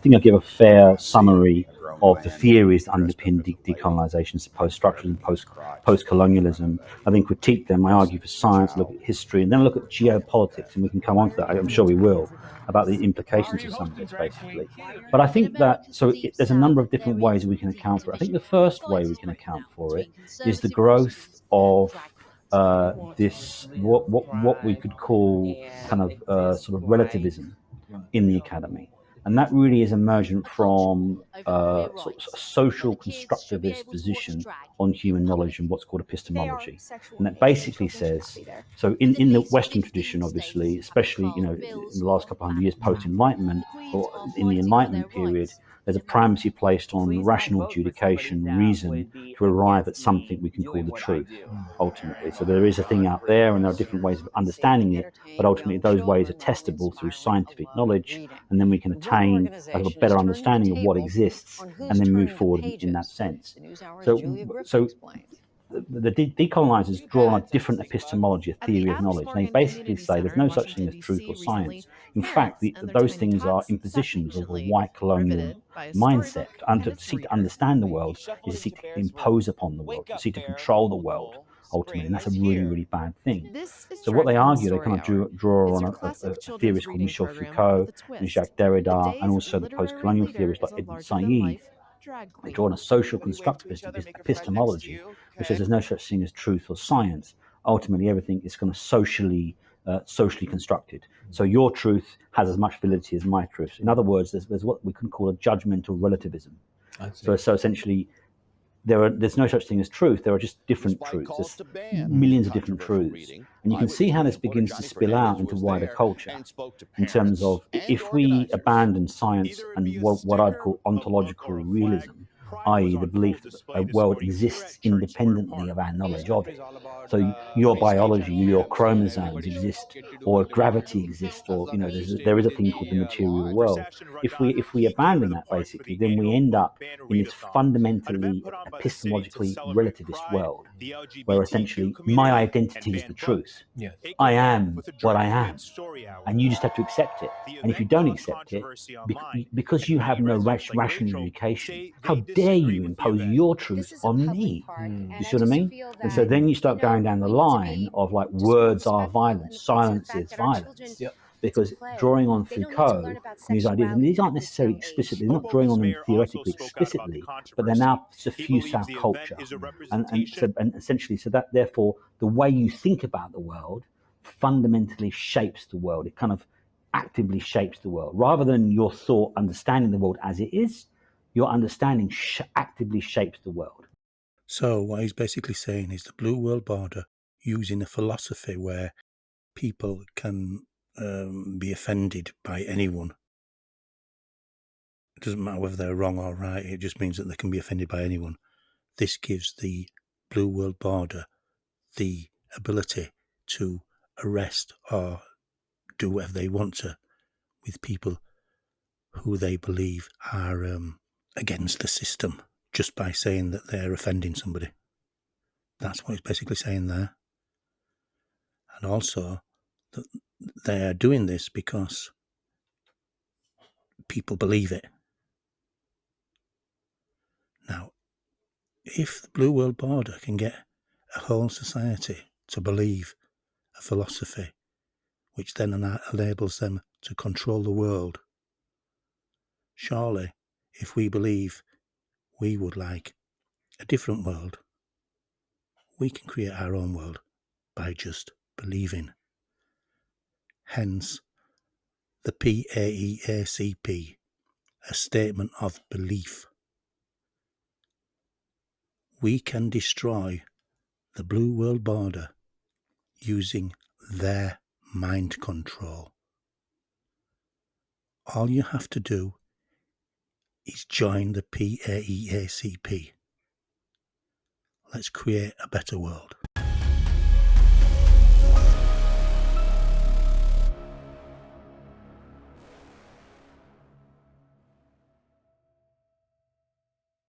think I give a fair summary of the theories that underpin decolonization, post-structuralism, post-colonialism. I then critique them. I argue for science, look at history, and then look at geopolitics, and we can come on to that. I'm sure we will, about the implications of some of this, basically. But I think that there's a number of different ways we can account for it. I think the first way we can account for it is the growth of this what we could call kind of sort of relativism in the academy. And that really is emergent from sort of a social constructivist position on human knowledge and what's called epistemology. And that basically says, so in the Western tradition, obviously, especially, in the last couple of hundred years post-Enlightenment, or in the Enlightenment period, there's a primacy placed on rational adjudication, reason, to arrive at something we can call the truth, ultimately. So there is a thing out there, and there are different ways of understanding it, but ultimately those ways are testable through scientific knowledge, and then we can attain a better understanding of what exists, and then move forward in that sense. So the decolonizers draw on a different epistemology, a theory of knowledge. They basically say there's no such thing as truth or science. In fact, those things are impositions of a white colonial mindset. And to seek to understand the world is to seek to impose upon the world, to seek to control the world, ultimately. And that's a really, really bad thing. So what they argue, they kind of draw on a theorist called Michel Foucault and Jacques Derrida, and also the post-colonial theorists like Ibn Said. They draw on a social constructivist epistemology, which says there's no such thing as truth or science. Ultimately, everything is kind of socially constructed. So your truth has as much validity as my truth. In other words, there's what we can call a judgmental relativism. So essentially, there's no such thing as truth. There are just different truths. There's millions of different truths. And you can see how this begins to spill out into wider culture in terms of if we abandon science and what I'd call ontological realism, i.e. the belief that a world exists independently of our knowledge of it. So your biology, your chromosomes exist, or gravity exists, or there is a thing called the material world. If we abandon that, basically, then we end up in this fundamentally epistemologically relativist world, where essentially my identity is the truth. Yes. I am what I am, and you just have to accept it. And if you don't accept it, because you have no rational education, how dare you impose your truth on me? You see what I mean? And so then you start going down the line of like words are violence, silence is violence. Yep. Because drawing on Foucault and these ideas, and these aren't necessarily explicitly, they're not drawing on them theoretically explicitly, but they're now suffuse our culture. And essentially, so that therefore the way you think about the world fundamentally shapes the world. It kind of actively shapes the world. Rather than your thought understanding the world as it is, your understanding actively shapes the world. So what he's basically saying is the Blue World Order using a philosophy where people can be offended by anyone. It doesn't matter whether they're wrong or right, it just means that they can be offended by anyone. This gives the Blue World Order the ability to arrest or do whatever they want to with people who they believe are against the system, just by saying that they're offending somebody. That's what he's basically saying there. And also that they're doing this because people believe it. Now, if the Blue World Order can get a whole society to believe a philosophy which then enables them to control the world, surely if we believe we would like a different world, we can create our own world by just believing. Hence, the PAEACP, a statement of belief. We can destroy the Blue World Order using their mind control. All you have to do is join the PAEACP. Let's create a better world.